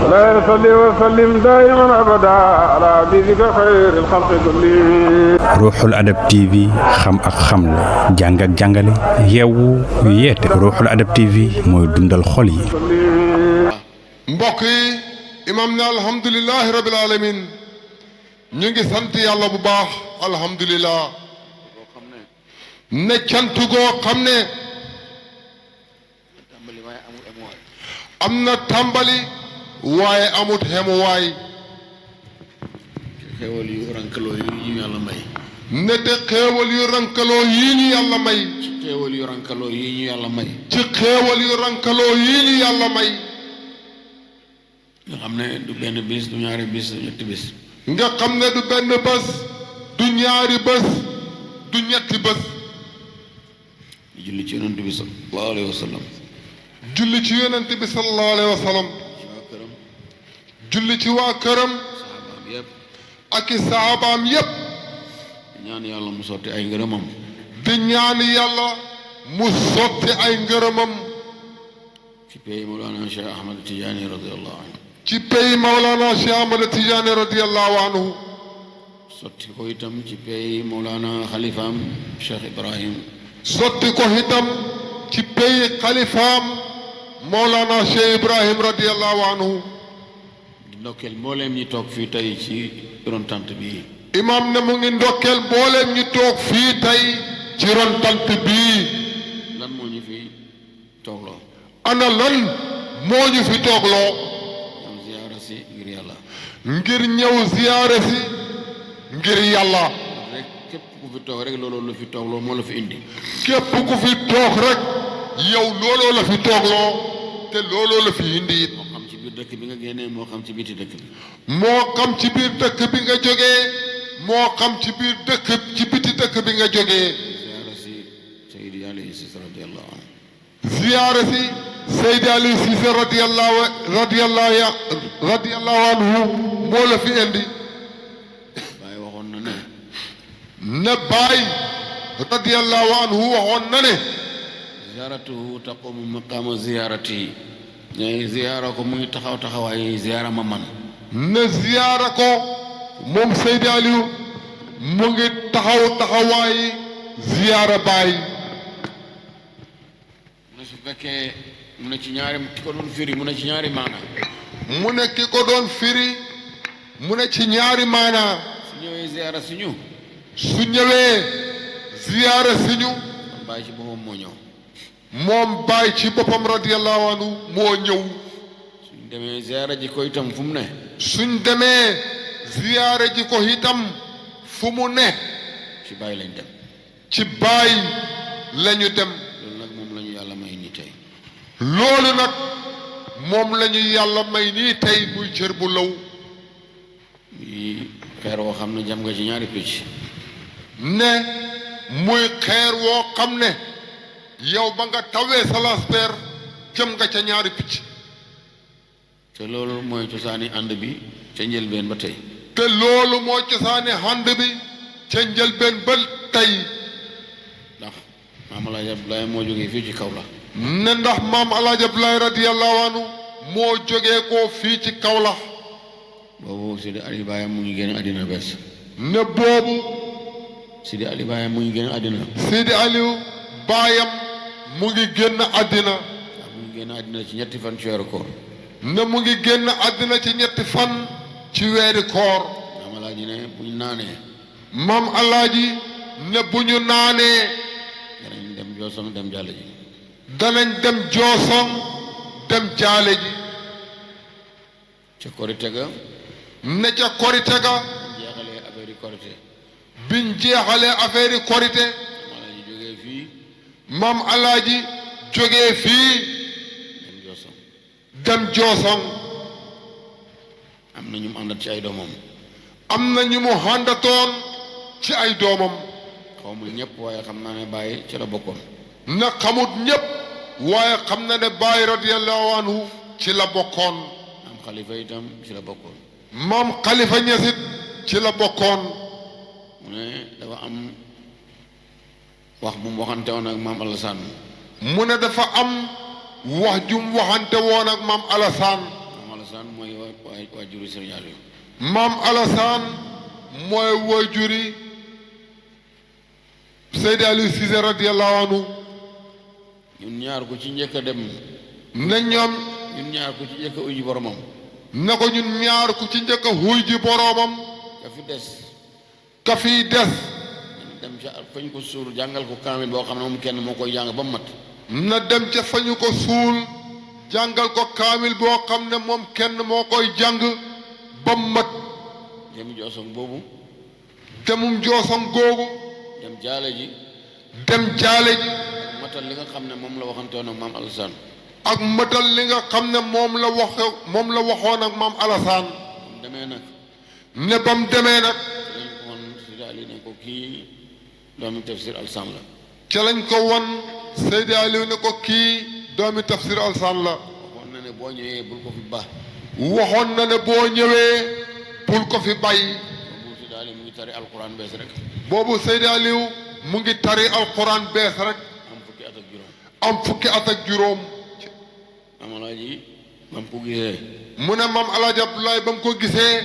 لا يصلي وسلم دائما أبدا على حبيبك خير الخلق كلهم. Ruuxul Adab TV xam ak xamle jàng ak jàngale yeewu yeete Ruuxul Adab TV mooy dundal xol yi. mbokk yi imam ne alhamdulilahi rabbil alamin ñu ngi sant yàlla bu baax alhamdulilah ne cant goo xam ne am na tàmbali waaye amut xemuwaay xéewal yu rankaloo yi ñu yàlla may ne te xéewal yu rankaloo yii ñu yàlla may ci xéewal yu rankaloo yi ñu yàlla may ci xéewal yu rankaloo yii ñu yàlla may nga xam ne du benn bis du ñaari bis du ñetti bis nga xam ne du benn bés du ñaari bés du ñetti bés di julli ci yonent bi sallallahu alayhi wa sallam julli ci yonent bi sallallahu alayhi wa sallam ci waa këram julli ci waa këram saxaabaam yépp ak i saxaabaam yépp ñaan yàlla mu sotti ay ngërëmam di ñaan yàlla mu sotti ay ngërëmam ci pay Mawlana Cheikh Ahmad Tidiane radiyallahu anhu ci pay Mawlana Cheikh Ahmad Tidiane radiyallahu anhu sotti ko itam ci pay Mawlana xalifaam Cheikh Ibrahim sotti ko itam ci pay xalifaam Mawlana Cheikh Ibrahim radiyallahu anhu di ndokkeel mbooleem ñi toog fii tey ci ron tant bii imam ne mu ngi ndokkeel mbooleem ñi toog fii tey ci ron tant bii lan moo ñu fi toogloo ana lan moo ñu fi toogloo ñoom ziyaara si ngir yàlla ngir ñëw ziyaare si ngir yàlla rek képp ku fi toog rek looloo la fi toogloo moo la fi indi képp ku fi toog rek yow looloo la fi toogloo te looloo la fi indi it moo xam ci biir dëkk bi nga génnee moo xam ci biti dëkk bi moo xam ci biir dëkk bi nga jógee moo xam ci biir dëkk ci biti dëkk bi nga jógee ziyaara si Seydi Aliou Cissé radiyallahu anhu ziyaare si Seydi Aliou Cissé radiyallahu anhu moo la fi indi Baay waxoon na ne ne Baay radiyallahu anhu waxoon na ne ziyaaratuhu taqumu maqaama ziyaarati ne ziyaara ko mu ngi taxaw taxawaay ziyaara ma man ne ziyaara ko moom Seydi Aliou mu ngi taxaw taxawaay ziyaara Baay mu ne su fekkee mu ne ci ñaari ki ko doon firi mu ne ci ñaari maana mu ne ki ko doon firi mu ne ci ñaari maana su ñëwee ziyaara si ñu su ñëwee ziyaara si ñu Baay ci boppam moo ñëw moom Baay ci boppam radiyallahu anhu moo ñëw suñ demee ziyaara ji ko itam fu mu ne suñ demee ziyaara ji ko itam fu mu ne ci Baay lañ dem ci Baay lañu dem loolu nag moom la ñu yàlla may nii tey loolu nag moom la ñu yàlla may nii tey muy cër bu law muy xeer woo xam ne jam nga ci ñaari picc ne muy xeer woo xam ne yow ba nga tawee sa laspeer jëm nga ca ñaari picc te loolu mooy cosaani ànd bi ca njëlbeen ba tey te loolu moo cosaani ànd bi ca njëlbeen ba tey ndax maam Alaaji Abdoulaye moo jógee fii ci kaw la ne ndax maam Alaaji Abdoulaye radiyallahu anhu moo jógee koo fii ci Kawlax boobu Sidi Ali Baye mu ngi génn àddina bees ne boobu Sidi Ali Baye mu ngi génn àddina Sidi Aliou baayam mu ngi génn àddina ndax mu ngi génn àddina ci ñetti fan ci weeru koor ne mu ngi génn àddina ci ñetti fan ci weeri koor maam Alaaji ne bu ñu naanee maam Alaaji ne bu ñu naanee danañ dem Joosong dem jàll ji danañ dem Joosong dem jaale ji ca korite ga ne ca korite ga jeexalee affaire yi korite biñ jeexalee affaire yi korite maam Alaaji jógee fii maam Alaaji jógee fii dem Joosong dem Joosong am na ñu mu àndat ci ay doomam am na ñu mu àndatoon ci ay doomam xaw ma ñëpp waaye xam naa ne Baye ci la bokkoon na xamut ñépp waaye xam na ne Baay radiyallahu anhu ci la bokkoon maam Xalifa itam ci la bokkoon maam Xalifa Ñasit ci la bokkoon mu ne dafa am wax bu mu waxante woon ak maam Alassane mu ne dafa am wax jum waxante woon ak maam Alassane Alassane mooy waajuri Serigne Aliou. maam Alassane mooy waajuri Seydi Aliou Cissé radiyallahu anhu. ñun ñaar ku ci njëkk a dem. ne ñoom. ñun ñaar ku ci njëkk a uy ji boromam. ne ko ñun ñaar ku ci njëkk a xuy ji boromam. ka fi des. ka fi des. dem ca fañ ko suul jàngal ko kaamil boo xam ne moom kenn moo koy jàng ba mu mat. na dem ca fañu ko suul jàngal ko kaamil boo xam ne moom kenn moo koy jàng ba mu mat. dem joosong boobu. te mum joosong googu. dem jaale ji. dem jaale ji. matal li nga xam ne moom la waxantoon ak maam Alassane. ak matal li nga xam ne moom la waxoon ak maam Alassane. mu demee nag. ne ba mu demee nag. lañ ko won Seydi Aliou ne ko kii doomi Tafsir Alassane la. ca lañ ko won Seydi Aliou ne ko kii doomi Tafsir Alassane la. waxoon na ne boo ñëwee bul ko fi ba. waxoon na ne boo ñëwee bul ko fi bàyyi. boobu Seydi Aliou mu ngi tari alquran bees rek. boobu Seydi Aliou mu ngi tari alquran bees rek. am fukki at ak juróom. maam Alaaji ba mu ko gisee. mu ne maam Alaaji Abdoulaye ba mu ko gisee.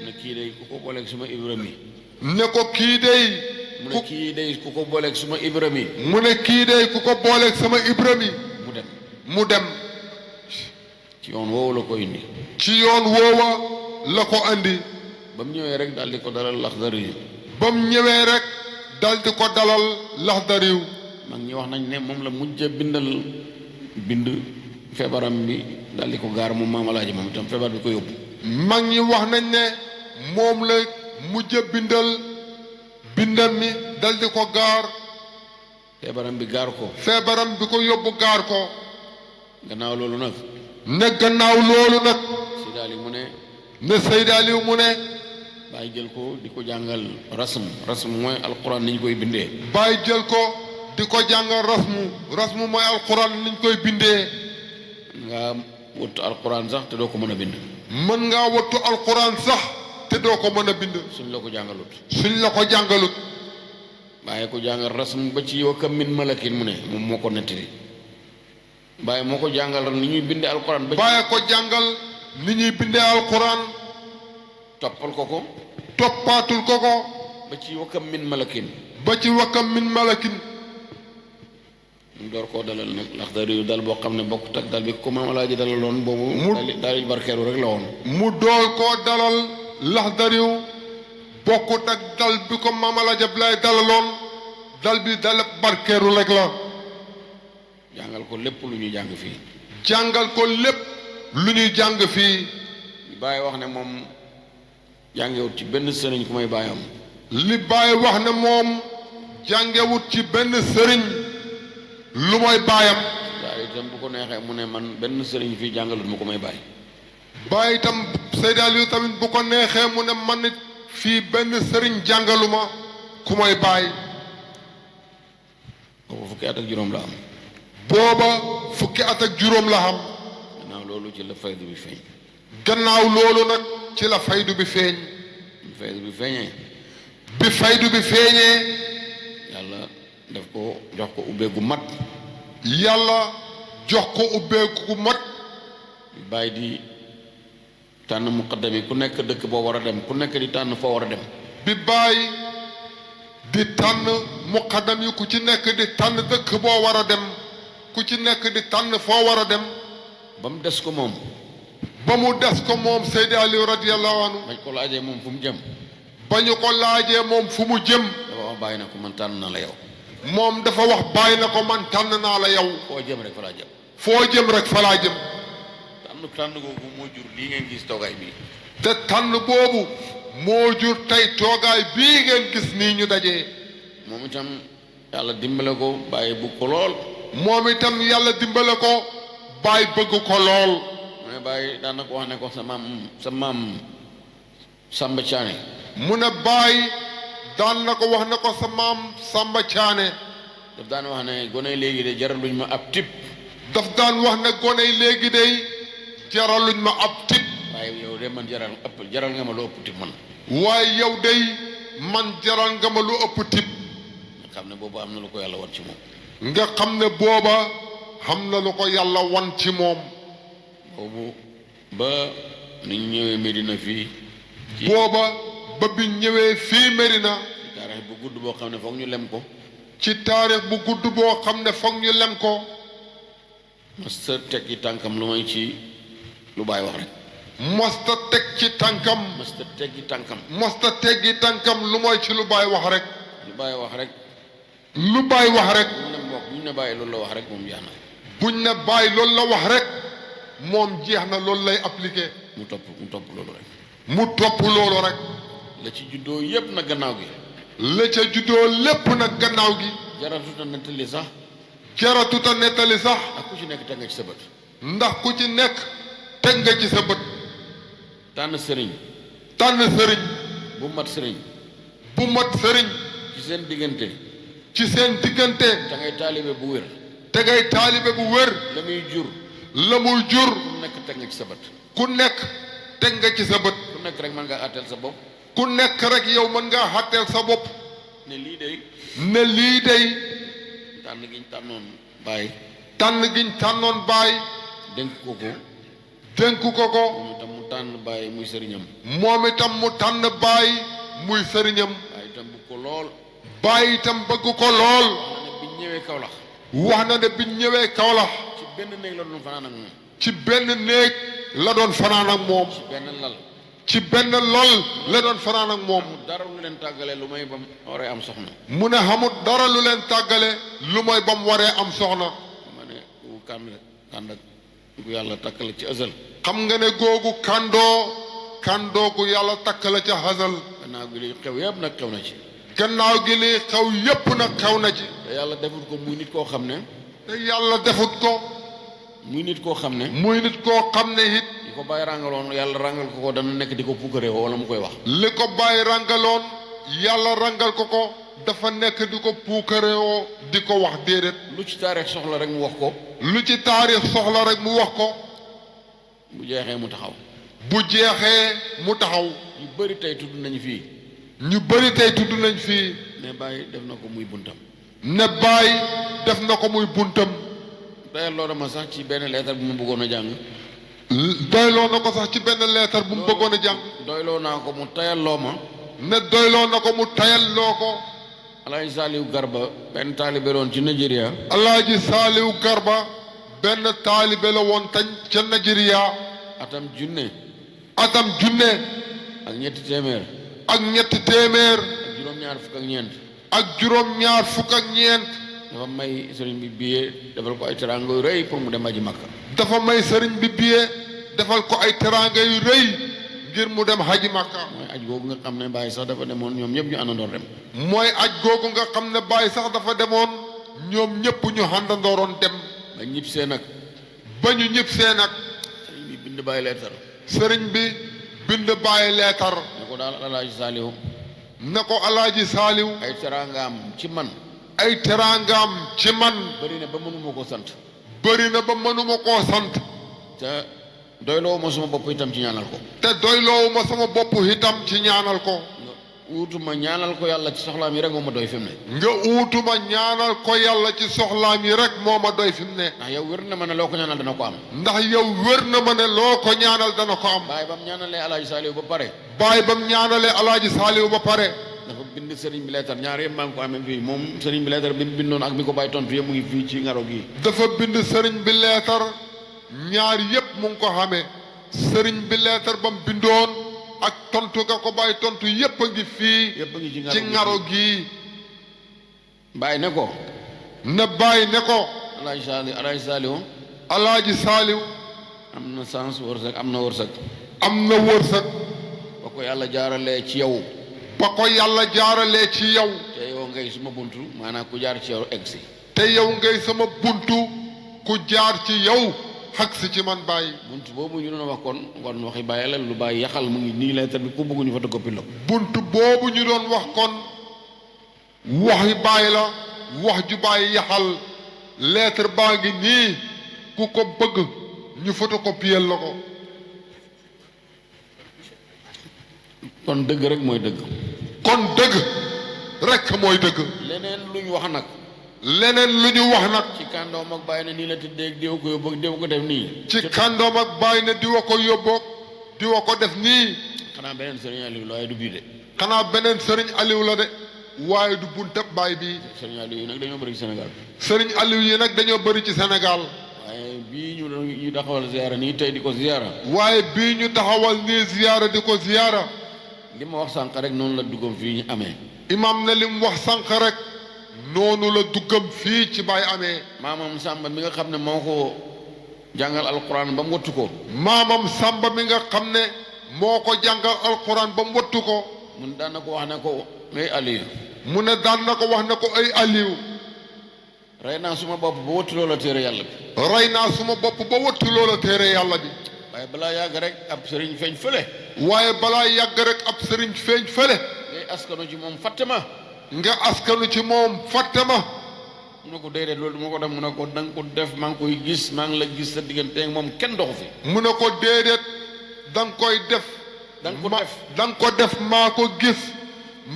ne kii day ku ko booleeg suma Ibrahima yi. ne ko kii day. mu ne kii day ku ko booleeg suma Ibrahima yi. mu ne kii day ku ko booleeg sama Ibrahima yi. mu dem. ci yoon woowu la ko indi. ci yoon woowa la ko andi. ba mu ñëwee rek daal di ko dalal Laxdari yi. ba mu ñëwee rek daal di ko dalal Laxdari yi. mag ñi wax nañ ne moom la mujj a bind feebaram bi daal di ko gaar moom maam Alaaji moom itam feebar bi ko yóbbu. mag ñi wax nañ ne moom la mujj a bindam mi dal di ko gaar. feebaram bi gaar ko. feebaram bi ko yóbbu gaar ko. gannaaw loolu nag. ne gannaaw loolu nag. Seydi Aliou mu ne. ne Seydi Aliou mu ne. bàyyi jël ko di ko jàngal rasm mooy alquran ni ñu koy bindee. bàyyi jël ko di ko jàngal rasmu mooy alquran ni ñu koy bindee. nga wattu alquran sax te doo ko mën a bind. mën ngaa wattu alquran sax te doo ko mën a bind. suñ la ko jàngalut. suñ la ko jàngalut. bàyyi ko jàngal rasm ba ci wa kam min malakin mu ne moom moo ko nettali. bàyyi moo ko jàngal ni ñuy bindee alquran. bàyyi ko jàngal ni ñuy bindee alquran. toppal ko ko. toppaatul ko ko. ba ci wa kam min malakin. ba ci wa kam min malakin. mu door koo dalal nag Laxdari yu dal boo xam ne bokkut ak dal bi ko maam Alaaji dalaloon boobu. daal barkeeru rek la woon. mu door koo dalal Laxdari yu bokkut ak dal bi ko maam Alaaji Abdoulaye dalaloon dal bi dal barkeeru rek la. jàngal ko lépp lu ñuy jàng fii. jàngal ko lépp lu ñuy jàng fii. Baay wax ne moom jàngewut ci benn sëriñ ku may baayam. li Baay wax ne moom jàngewut ci benn sëriñ. lu mooy baayam. waaye itam bu ko neexee mu ne man benn sëriñ fii jàngalut mu ko may bàyyi. bàyyi itam Seydi Aliou tamit bu ko neexee mu ne man it fii benn sëriñ jàngaluma ku mooy bàyyi. booba fukki at ak juróom la am. booba fukki at ak juróom la am. gannaaw loolu ci la faydu bi feeñ. gannaaw loolu nag ci la faydu bi feeñ. bi faydu bi feeñee. bi faydu bi feeñee. yàlla daf ko jox ko ubbeegu mat. yàlla jox ko ubbeegu gu mat. bàyyi di tànn muqaddam yi ku nekk dëkk boo war a dem ku nekk di tànn foo war a dem. bi bàyyi di tànn muqaddam yi ku ci nekk di tànn dëkk boo war a dem ku ci nekk di tànn foo war a dem. ba mu des ko moom. ba mu des ko moom Seydi Aliou radiyallahu anhu. bañ ko laajee moom fu mu jëm. ba ñu ko laajee moom fu mu jëm. dafa wax bàyyi na ko man tànn naa la yow. moom dafa wax bàyyi na ko man tànn naa la yow. foo jëm rek fa laa jëm. foo jëm rek fa laa jëm. tànn googu moo jur lii ngeen gis toogaay bii. te tànn boobu moo jur tey toogaay bii ngeen gis nii ñu dajee. moom itam yàlla dimbale ko bàyyi bëgg ko lool. moom itam yàlla dimbale ko bàyyi bëgg ko lool. mu ne bàyyi daan na ko wax ne ko sa maam Samba Thiané. mu ne bàyyi daan na ko wax ne ko sa maam Samba Thiané. daf daan wax ne gone léegi de jaraluñ ma ab tip. daf daan wax ne gone léegi de jaraluñ ma ab tip. waaye yow de man jaral nga ma lu ëpp tip man. waaye yow de man jaral nga ma lu ëpp tip. nga xam ne booba am na lu ko yàlla wan ci moom. nga xam ne booba xam na lu ko yàlla wan ci moom. boobu ba ni ñëwee Medina fii booba ba bi ñëwee fii Medina ci taarix bu gudd boo xam ne foog ñu lem ko ci taarix bu gudd boo xam ne foog ñu lem ko masta tekki tànkam lu may ci lu Baay wax rek mosta teg ci tànkam masta teggi tànkam mosta teggi tànkam lu mooy ci lu Baay wax rek lu Baay wax rek lu Baay wax rek buñ ne Baay loolu la wax rek moom jeex na buñ ne Baay loolu la wax rek moom jeex na loolu lay appliqué mu topp loolu rek mu topp loolu rek la ci juddoo yépp nag gannaaw gi la ca juddoo lépp nag gannaaw gi jaratuta nettali sax jaratuta nettali sax ak ku ci nekk teg nga ci sa bët ndax ku ci nekk teg nga ci sa bët tànn sëriñ bu mat sëriñ ci seen diggante ci seen diggante te ngay taalibe bu wér te ngay taalibe bu wér la muy jur la muy jur ku nekk teg nga ci sa bët ku nekk teg nga ci sa bët ku nekk rek mën ngaa àtteel sa bopp ku nekk rek yow mën ngaa xàtteel sa bopp ne lii day tànn giñ tànnoon Baay dénk ko moom itam mu tànn Baay muy sëriñam moom itam mu tànn Baay muy sëriñam Baay itam bëgg ko lool Baay itam bëgg ko lool biñ ñëwee Kawlax wax na ne biñ ñëwee Kawlax ci benn néeg la doon fanaan ak moom ci benn néeg la doon fanaan ak moom ci benn lal ci benn lol la doon fanaan ak moom dara lu leen tàggale lu may bam waree am soxna mu ne xamut dara lu leen tàggale lu mooy ba mu waree am soxna ma ne ku kànd ak ku yàlla takk la ci ësal xam nga ne googu kàndoo gu yàlla takk la ca xasal gannaaw gi li xew yëpp nag xew na ci gannaaw gi li xew yépp nag xew na ci te yàlla defut ko muy nit koo xam ne te yàlla defut ko muy nit koo xam ne it li ko bàyyi ràngaloon yàlla ràngal ko dana nekk di ko pukkare wala mu koy wax li ko bàyyi ràngaloon yàlla ràngal ko dafa nekk di ko puukareewoo di ko wax déedéet lu ci taarix soxla rek mu wax ko lu ci taarix soxla rek mu wax ko bu jeexee mu taxaw ñu bëri tey tudd nañu fii ne Baay def na ko muy buntam tey loolu ma sax ci benn leetar bu mu bëggoon a jàng doyloo na ko sax ci benn leetar bu mu bëggoon a jàng doyloo naa ko mu tayalloo ma ne doyloo na ko mu tayalloo ko Alaaji Saaliw Garba benn taalibe loon ci Nigeria Alaaji Saaliw Garba benn taalibe la woon tañ ca Nigeria atam junne ak ñetti téeméer ak juróom-ñaar fukk ak ñeent dafa may sëriñ bi billet defal ko ay teraanga yu rëy pour mu dem aji Makka defal ko ay teraanga yu rëy ngir mu dem haji Makka mooy aj googu nga xam ne Baay sax dafa demoon ñoom ñëpp ñu àndandoor dem mooy aj googu nga xam ne Baay sax dafa demoon ñoom ñëpp ñu àndandooroon dem ba ñu ñibbisee nag sëriñ bi bind Baay leetar ne ko daal Alaaji Saaliw ay teraangaam ci man bëri na ba mënuma koo sant te doyloowu ma sama bopp itam ci ñaanal ko nga uutuma ñaanal ko yàlla ci soxlaam yi rek moo ma doy fi mu ne ndax yow wér na ma ne loo ko ñaanal dana ko am Baay bam ñaanalee Alaaji Saaliw ba pare dafa bind sëriñ bi leetar ñaar yëpp maa ngi ko amee fii moom sëriñ bi leetar bi mu bindoon ak mi ko Baay tontu yëpp mu ngi fii ci ngaro gi dafa bind sëriñ bi leetar ñaar yëpp mu ngi ko xamee sëriñ bi leetar ba mu bindoon ak tontu ga ko Baay tontu yëpp a ngi fii ci ngaro gi Baay ne ko Alaaji Saaliw am na sens wërsëg am na wërsëg ba ko yàlla jaaralee ci yow te yow ngay suma buntu maanaam ku jaar ci yow egsi sama buntu ku jaar ci yow xagsi ci man Baay buntu boobu ñu doon wax kon waxi Baay la lu Baay yaxal mu ngi nii lettre bi ku bëgg ñu photocopie la buntu boobu ñu doon wax kon waxi Baay la wax ju Baay yaxal lettre baa ngi nii ku ko bëgg ñu photocopier la ko kon dëgg rek mooy dëgg leneen luñ wax nag leneen lu ñu wax nag ci kàndoom ak bàyyi na nii la tëddee diw ko yóbbu diw ko def nii ci kàndoom ak bàyyi ne diwa ko yóbboog diwa ko def nii xanaa beneen sëriñ Aliou la waaye du bii de xanaa beneen sëriñ Aliou la de waaye du buntab baay bi sëriñ Aliou yi nag dañoo bëri ci Sénégal sëriñ Aliou yi nag dañoo bëri ci Sénégal waaye bii ñu taxawal ziyaara nii tey di ko ziyaara waaye bii ñu taxawal nii ziyaara di ko ziyaara li ma wax sànq rek noonu la duggam fii ñu amee imam ne li mu wax sànq rek noonu la duggam fii ci baay amee maamam Samba mi nga xam ne moo ko jàngal alquran ba mu wattu ko maamam Samba mi nga xam ne moo ko jàngal alquran ba mu wattu ko mun daan na ko wax ne ko ngay Aliou mu ne daan na ko wax ne ko ay Aliou rey naa suma bopp ba wattu loola téere yàlla bi rey naa suma bopp ba wattu loola téere yàlla bi waaye balaa yàgg rek ab sëriñ feeñ fële waaye balaa yàgg rek ab sëriñ feeñ fële ngay askanu ci moom fàtte ma nga askanu ci moom fàtte ma mu ne ko déedéet loolu du ma ko def mu ne ko da nga ko def maa ngi koy gis maa ngi la gis sa diggante ak moom kenn doxu fi mu ne ko déedéet da nga koy def da nga ko def da nga ko def maa ko gis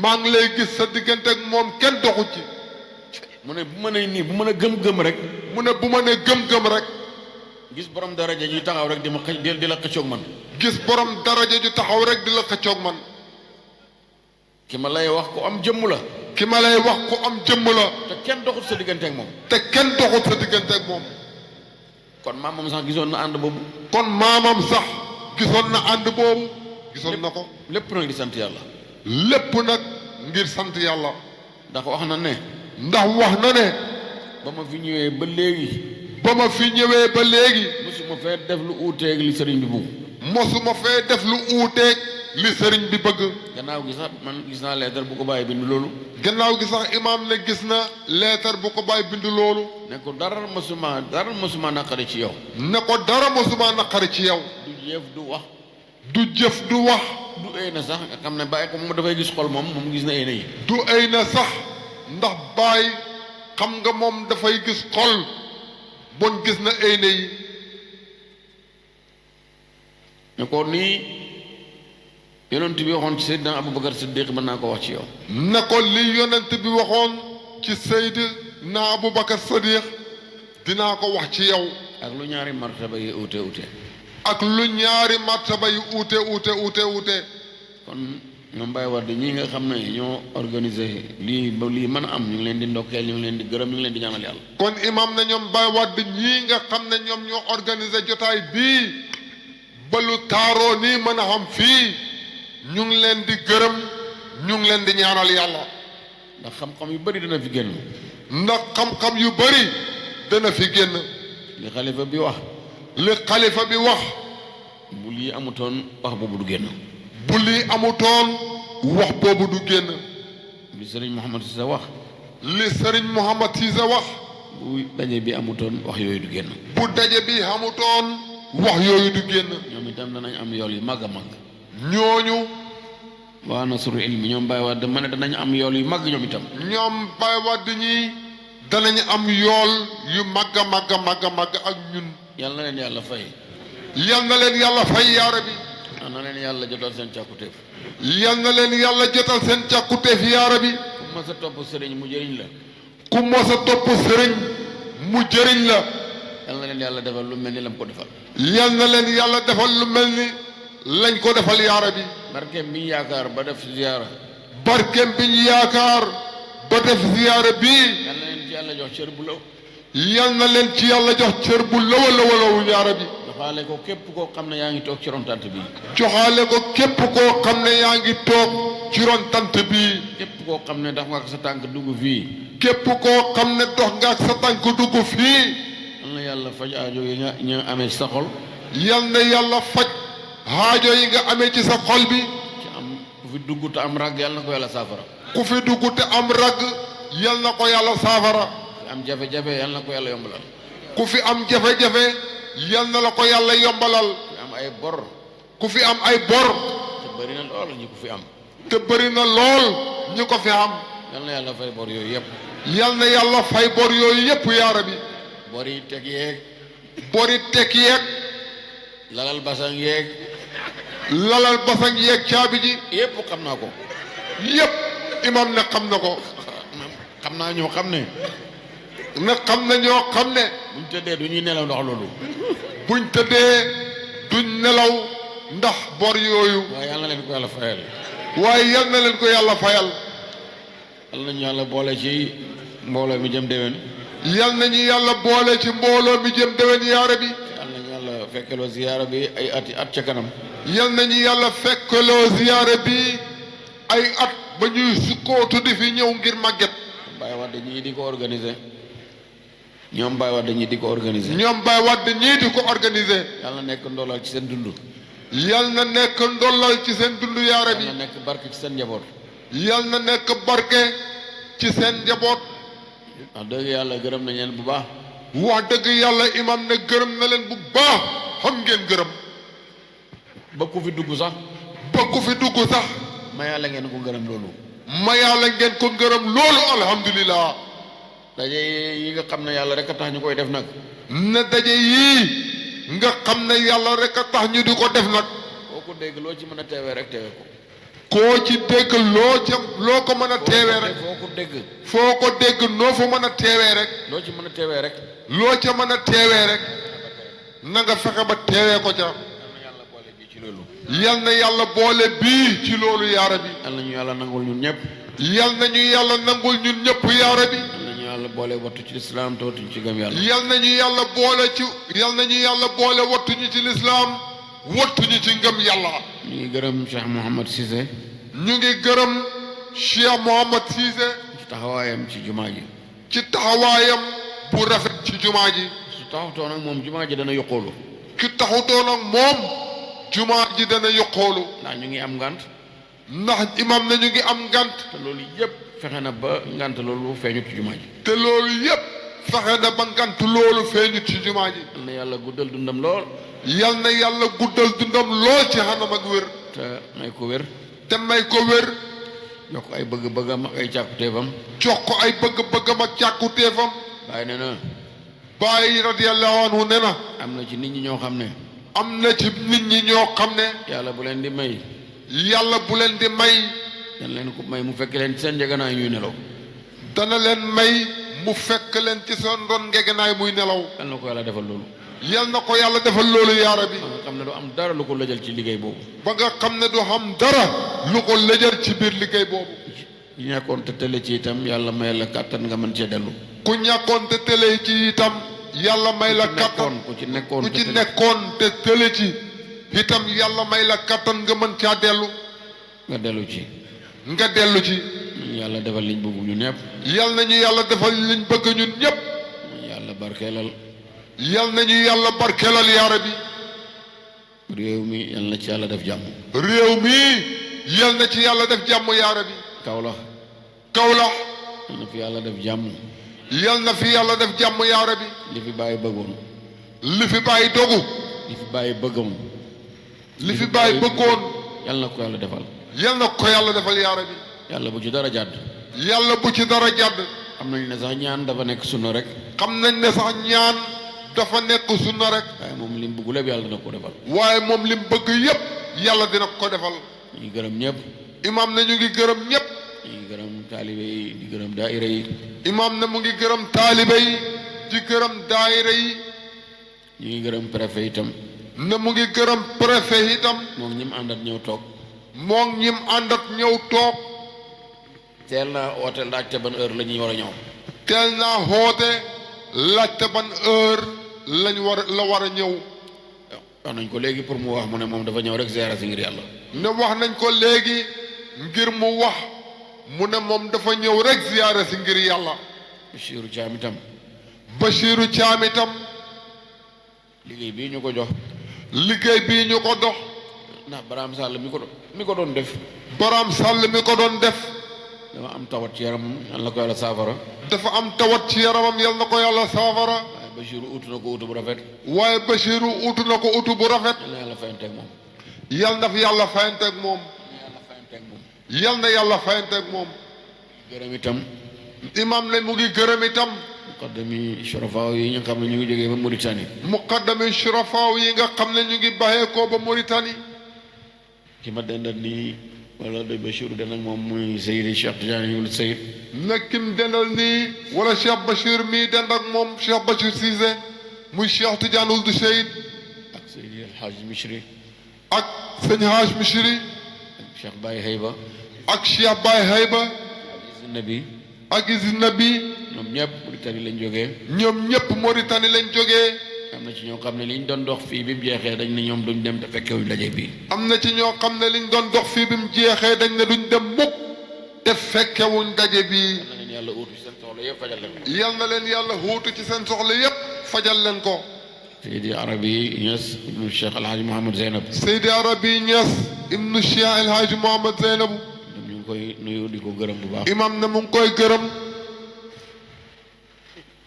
maa ngi lay gis sa diggante ak moom kenn doxu ci mu ne bu ma nee nii bu mën a gëm-gëm rek mu ne bu ma ne gëm-gëm rek gis borom daraja ji taxaw rek di ma di la xëccoog man gis borom daraja ju taxaw rek di la xëccoog man ki ma lay wax ku am jëmm la ki ma lay wax ku am jëmm la te kenn doxut sa diggante ak moom te kenn doxut sa diggante ak moom kon maamam sax gisoon na ànd boobu kon maamam sax gisoon na ànd boobu gisoon na ko lépp nag di sant yàlla lépp nag ngir sant yàlla ndax wax na ne ndax wax na ne ba ma fi ñëwee ba léegi ba ma fi ñëwee ba léegi mosuma fee def lu uuteeg li sëriñ bi bugg mosuma fee def lu uuteeg li sëriñ bi bëgg gannaaw gi sax man gis naa leetar bu ko bàyyi bind loolu gannaaw gi sax imaam ne gis na leetar bu ko bàyyi bind loolu ne ko dara mosuma naqari ci yow ne ko dara mosuma naqari ci yow du jëf du wax du jëf du wax du ay na sax nga xam ne bàyyi ko moom dafay gis xol moom gis na ay na yi du ay na sax ndax bàyyi xam nga moom dafay gis xol bon gis na ay na yi ne ko nii yonent bi waxoon ci Seydina Aboubacar Siddiq mën naa ko wax ci yow ne ko li yonent bi waxoon ci Seydina Aboubacar Siddiq dinaa ko wax ci yow ak lu ñaari martaba yi uute ak lu ñaari martaba yi uute kon ñoom Baye Wade ñii nga xam ne ñoo organisé lii ba lii mën a am ñu ngi leen di ndokkeel ñu ngi leen di gërëm ñu ngi leen di ñaanal yàlla kon imam na ñoom Baye Wade ñii nga xam ne ñoom ñoo organisé jotaay bii ba lu taaroo nii mën a xam fii ñu ngi leen di gërëm ñu ngi leen di ñaanal yàlla ndax xam-xam yu bëri dana fi génn ndax xam-xam yu bëri dana fi génn li xalifa bi wax li xalifa bi wax bu lii amutoon wax boobu du génn bu lii amutoon wax boobu du génn li sëriñ Mouhamad Cissé wax li sëriñ Mouhamad Cissé wax bu daje bi amutoon wax yooyu du génn bu daje bi amutoon wax yooyu du génn ñoom itam danañ am yool yu mag a mag ñooñu waa Nasrul Ilmi ñoom Baye Wade ma ne danañ am yool yu mag ñoom itam ñoom Baye Wade ñi danañ am yool yu mag a mag ak ñun yal na leen yàlla fay yal na leen yàlla fay yaara bi yal na leen yàlla jotal seen càkkutéef yal na leen yàlla jotal seen càkkutéef yaara bi ku mos a topp sëriñ mu jëriñ la ku mos a topp sëriñ mu jëriñ la yal na leen yàlla defal lu mel ni lam ko defal yal na leen yàlla defal lu mel ni lañ ko defal yaara bi barkeem bi ñu yaakaar ba def ziyaara barkeem bi ñu yaakaar ba def ziyaara bii yal na leen ci yàlla jox cër bu law yal na leen ci yàlla jox cër bu law yaara bi joxaale ko képp koo xam ne yaa ngi toog ci ron tant bi joxaale ko képp koo xam ne yaa ngi toog ci ron tant bii képp koo xam ne dox nga ak sa tànk dugg fii képp koo xam ne dox nga ak sa tànk dugg fii yal na yàlla faj aajo yi nga ñu amee ci sa xol yal na yàlla faj aajo yi nga amee ci sa xol bi ci am ku fi dugg te am rag yal na ko yàlla saafara ku fi dugg te am rag yal na ko yàlla saafara ku am jafe-jafe yal na ko yàlla yombalal ku fi am jafe-jafe yal na la ko yàlla yombalal ku am ay bor ku fi am ay bor te bëri na lool ñi ko fi am te bëri na lool ñi ko fi am yal na yàlla fay bor yooyu yëpp yal na yàlla fay bor yooyu yëpp yaara bi bor yi teg yeeg bori tek yeeg lalal basang yeeg lalal basang yeeg caabi ji yëpp xam naa ko yëpp imam ne xam na ko xam naa ñoo xam ne na xam ne ñoo xam ne buñ tëddee du ñuy nelaw ndax loolu. buñ tëddee duñ nelaw ndax bor yooyu. waaye yal na leen ko yàlla fayal. waaye yal na leen ko yàlla fayal. yal nañu yàlla boole ci mbooloo mi jëm déwén. yal nañu yàlla boole ci mbooloo mi jëm déwén yaa rabbi. yal nañu yàlla fekkeloo ziyaara bi ay at ca kanam. yal nañu yàlla fekkeloo ziyaara bi ay at ba ñuy sukkootu di fi ñëw ngir màgget. Baye Wade ñii di ko organiser. ñoom Baye Wade ñii di ko organiser. ñoom Baye Wade ñii di ko organiser. yal na nekk ndolal ci seen dund. yal na nekk ndollal ci seen dund yaa rabbi. yal na nekk barke ci seen njaboot. yal na nekk barke ci seen njaboot. wax dëgg yàlla gërëm nañ leen bu baax. wax dëgg yàlla imam ne gërëm na leen bu baax xam ngeen gërëm. ba ku fi dugg sax. ba ku fi dugg sax. ma yàlla ngeen ko gërëm loolu. ma yàlla ngeen ko gërëm loolu alhamdulilah. daje yi nga xam ne yàlla rek a tax ñu koy def nag. ne daje yii nga xam ne yàlla rek a tax ñu di ko def nag. koo ko dégg loo ci mën a teewee rek teewee ko. koo ci dégg loo ko mën a teewee rek. foo ko dégg. foo ko dégg noo fa mën a teewee rek. loo ci mën a teewee rek. loo ca mën a teewee rek. na nga fexe ba teewee ko ca. yal na yàlla boole bii ci loolu yaa rabbi. yal na ñu yàlla nangul ñun ñëpp. yal na ñu yàlla nangul ñun ñëpp yaa rabbi. yal na ñu yàlla boole wattu ci lislaam te wattuñu ci gëm yàlla. yal na ñu yàlla boole wattuñu ci lislaam wattuñu ci ngëm yàlla. ñu ngi gërëm Cheikh Mouhamad Cissé. ñu ngi gërëm Cheikh Mouhamad Cissé. ci taxawaayam ci jumaa ji. ci taxawaayam bu rafet ci jumaa ji. su taxutoon ak moom jumaa ji dana yokkoolu. ki taxutoon ak moom jumaa ji dana yokkoolu. ndax ñu ngi am ngant. ndax imam na ñu ngi am ngant. te loolu yëpp fexe na ba ngant loolu feeñut ci jumaa ji. te loolu yëpp fexe na ba ngant loolu feeñut ci jumaa ji. yal na yàlla guddal dundam lool. yal na yàlla guddal dundam lool ci xanam ak wér. te may ko wér. te may ko wér. jox ko ay bëgg-bëggam ak ay càkkutéefam. jox ko ay bëgg-bëggam ak càkkutéefam. Baay nee na. Baay radiyallahu anhu nee na. am na ci nit ñi ñoo xam ne. am na ci nit ñi ñoo xam ne. yàlla bu leen di may. yàlla bu leen di may. dana leen ko may mu fekk leen ci seen njëganaay ñuy nelaw. dana leen may mu fekk leen ci seen ron ngegenaay muy nelaw. yal na ko yàlla defal loolu. yal na ko yàlla defal loolu yaa rabbi. ba nga xam ne du am dara lu ko lëjal ci liggéey boobu. ba nga xam ne du xam dara lu ko lëjal ci biir liggéey boobu. ñu ñàkkoon te tële ci itam yàlla may la kàttan nga mën cee dellu. ku ñàkkoon te tële ci itam. yàlla may la kattan ku ci nekkoon te tële ci itam yàlla may la kattan nga mën caa dellu. nga dellu ci. nga dellu ci. yàlla defal liñ bëgg ñun ñëpp. yal nañu yàlla defal liñ bëgg ñun ñëpp. yàlla barkeelal. yal nañu yàlla barkeelal yaa rabbi. réew mi yal na ci yàlla def jàmm. réew mi yal na ci yàlla def jàmm yaa rabbi. Kaolack. Kaolack. yal na fi yàlla def jàmm. yal na fi yàlla def jàmm yaa rabbi. li fi bàyyi bëggoon. li fi bàyyi dogu. li fi bàyyi bëggoon. li fi bàyyi bëggoon. yal na ko yàlla defal. yal na ko yàlla defal yaa rabbi. yàlla bu ci dara jàdd. yàlla bu ci dara jàdd. xam nañ ne sax ñaan dafa nekk sunna rek. xam nañ ne sax ñaan dafa nekk sunna rek. waaye moom lim bëgg lépp yàlla dina ko defal. waaye moom lim bëgg yépp yàlla dina ko defal. ñu ngi gërëm ñëpp. imaam ne ñu ngi gërëm ñëpp. ñu ngi gërëm taalibe yi di gërëm daayira yi. imaam ne mu ngi gërëm taalibe yi di gërëm daayira yi. ñu ngi gërëm préfet itam. ne mu ngi gërëm préfet itam. moom ñi mu àndat ñëw toog. moom ñi mu àndat ñëw toog. teel naa oote laajte ban heure la ñuy war a ñëw. teel naa xoote laajte ban heure la war a ñëw. wax nañ ko léegi pour mu wax mu ne moom dafa ñëw rek ziyaara si ngir yàlla. ne wax nañ ko léegi ngir mu wax mu ne moom dafa ñëw rek ziyaara si ngir yàlla. Bachirou Thiam itam. Bachirou Thiam itam. liggéey bii ñu ko jox. liggéey bii ñu ko dox. ndax Baraam Sall mi ko doon def. Baraam Sall mi ko doon def. dama am tawat ci yaramam yal na ko yàlla saafara. dafa am tawat ci yaramam yal na ko yàlla saafara. waaye Bachirou utu na ko utu bu rafet. waaye Bachirou utu na ko utu bu rafet. yal na yàlla fayanteeg moom. yal na fi yàlla fayanteeg moom. yal na yàlla fayanteeg moom. gërëm itam. imam ne mu ngi gërëm itam. muqaddami shurafaaw yi nga xam ne ñu ngi jógee ba Mauritanie. muqaddami shurafaaw yi nga xam ne ñu ngi baxee ko ba Mauritanie. ki ma dendat nii wala de Bachir den ak moom muy Seydi Cheikh Tidiane Wul Seyid nekkim dendal nii wala Cheikh Bachir mii dend ak moom Cheikh Bachir Cissé muy Cheikh Tidiane Wul Seyid ak Seydi El Hadj Michri ak sëñ Hadj Michri ak Cheikh Baye Hayba ak Cheikh Baye Hayba Izi Nabi ak Izi Nabi ñoom ñëpp Mauritanie lañ jógee ñoom ñëpp Mauritanie lañ jógee am na ci ñoo xam ne liñ doon dox fii bi mu jeexee dañ ne ñoom duñ dem te fekkewuñ daje bi am na ci ñoo xam ne liñ doon dox fii bi mu jeexee dañ ne duñ dem mukk te fekkewuñ daje bi na leen yàlla uutu seen soxla yëpp fajal leen ko yal na leen yàlla huutu ci seen soxla yépp fajal leen ko Seydi Arabi Niass ibnu Cheikh El Hadj Mohamed Zeynab Seydi Arabi Niass ibnu Cheikh El Hadj Mohamed Zeynab ñu ngi koy nuyu di ko gërëm bu baax imam ne mu ngi koy gërëm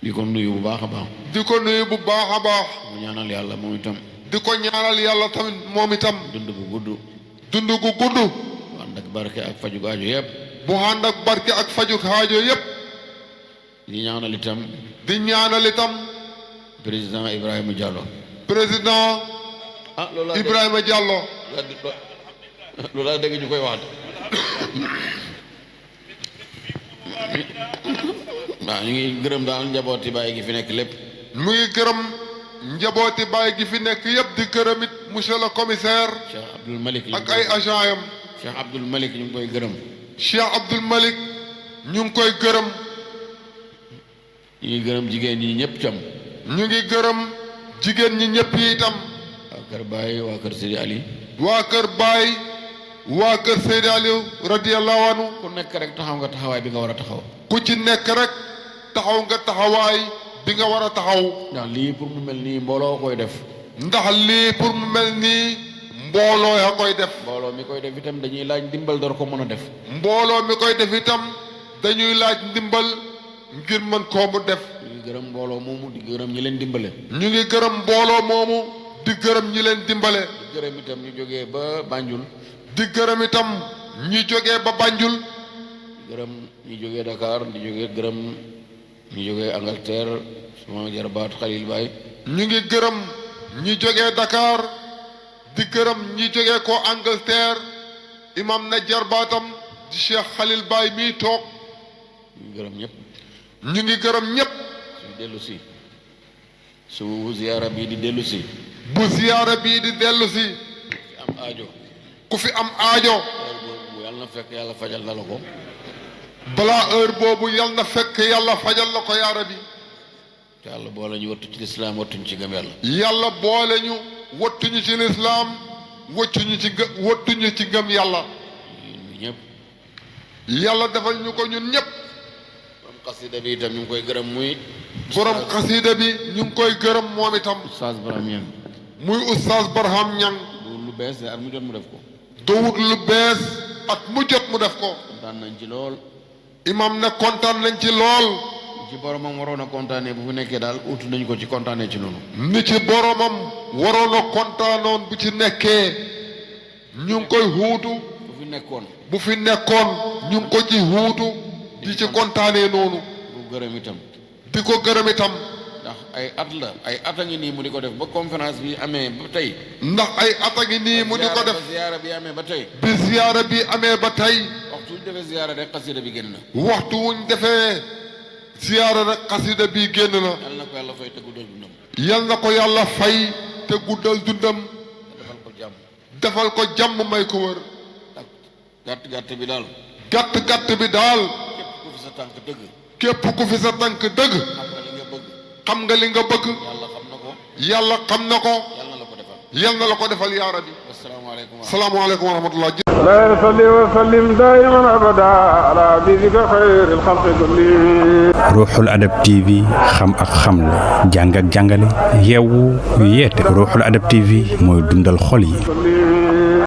di ko nuyu bu baax a baax di ko nuyu bu baax a baax mu ñaanal yàlla moom itam di ko ñaanal yàlla tamit moom itam dund bu gudd dund gu gudd bu ànd ak barke ak faju aajo yëpp bu ànd ak barke ak faju aajo yépp di ñaanal itam di ñaanal itam président Ibrahima Diallo président loolu Ibrahima Diallo loolu laa dégg ñu koy wax waaw ñu ngi gërëm daal njabooti bàyyi gi fi nekk lépp mu ngi gërëm njabooti baay gi fi nekk yépp di gërëm it monsieur le commissaire Cheikh Abdoul Malik ak ay agent yam Cheikh Abdoul Malik ñu ngi koy gërëm Cheikh Abdoul Malik ñu ngi koy gërëm ñu ngi gërëm jigéen ñi ñëpp cam ñu ngi gërëm jigéen ñi ñëpp yi itam waa kër Baye waa kër Sidi Ali waa kër Baay waa kër Seydi Aliou radiyallahu anhu ku nekk rek taxaw nga taxawaay bi nga war a taxaw ku ci nekk rek taxaw nga taxawaay bi nga war a taxaw ndax lii pour mu mel nii mbooloo koy def ndax lii pour mu mel nii mbooloo ya koy def mbooloo mi koy def itam dañuy laaj ndimbal door ko mën a def mbooloo mi koy def itam dañuy laaj ndimbal ngir mën koo mu def ñu ngi gërëm mbooloo moomu di gërëm ñi leen dimbale ñu ngi gërëm mbooloo moomu di gërëm ñi leen dimbale di gërëm itam ñu jógee ba Banjul di gërëm itam ñi jógee ba Banjul di gërëm ñi jógee Dakar di jógee gërëm ñi jógee Angleterre suma jarbaat Khalil Baye ñu ngi gërëm ñi jógee Dakar di gërëm ñi jógee ko Angleterre imam na jarbaatam di Cheikh Khalil Baye mii toog ñu ngi gërëm ñëpp ñu ngi gërëm ñépp su dellu si su ziyaara bii di dellu si bu ziyaara bii di dellu si am aajo ku fi am aajo heure boobu yàlla na fekk yàlla fajal na la ko balaa heure boobu yal na fekk yàlla fajal la ko yaara bi te yàlla boole ñu wattu ci lislaam wattuñ ci gëm yàlla yàlla boole ñu wattuñu ci lislaam wattuñu ci ngëm yàlla ñun ñëpp yàlla defal ñu ko ñun ñépp borom xasida bi itam ñu ngi koy gërëm muy borom xasida bi ñu ngi koy gërëm moom itam Oustaz Barham Niang muy oustaz Barham Niang lu bees de at mu jot mu def ko dowut lu bees at mu jot mu def ko kontaan nañ ci lool imam ne kontaan nañ ci lool ci boromam waroon a kontaanee bu fi nekkee daal utu nañ ko ci kontaanee ci noonu ni ci boromam waroon a kontaanoon bu ci nekkee ñu ngi koy huutu bu fi nekkoon bu fi nekkoon ñu ngi ko ci huutu di ci kontaanee noonu bu gërëm itam di ko gërëm itam ndax ay at la ay at a ngi nii mu di ko def ba conférence bi amee ba tey ndax ay at a ngi nii mu di ko def ziyaara bi amee ba tey bi ziyaara bi amee ba tey waxtu wuñ defee ziyaara rek xasida bi génn na waxtu wuñ defee ziyaara rek xasida bi génn na yal na ko yàlla fay te guddal dundam yal na ko yàlla fay te guddal dundam defal ko jàmm defal ko jàmm may ko wër ak gàtt-gàtt bi daal gàtt-gàtt bi daal képp ku fi sa tànk dëgg képp ku fi sa tànk dëgg xam nga li nga bëgg xam nga li nga bëgg yàlla xam na ko yàlla xam na ko yal na la ko defal yal na la ko defal yaa rabbi asalaamaaleykum salaamaaleykum wa rahmatullah لا يصلي وسلم دائما ابدا على حبيبك خير الخلق كلهم ruuxul adab TV xam ak xamle jàng ak jàngale yeewu yeete ruuxul adab TV mooy dundal xol yi.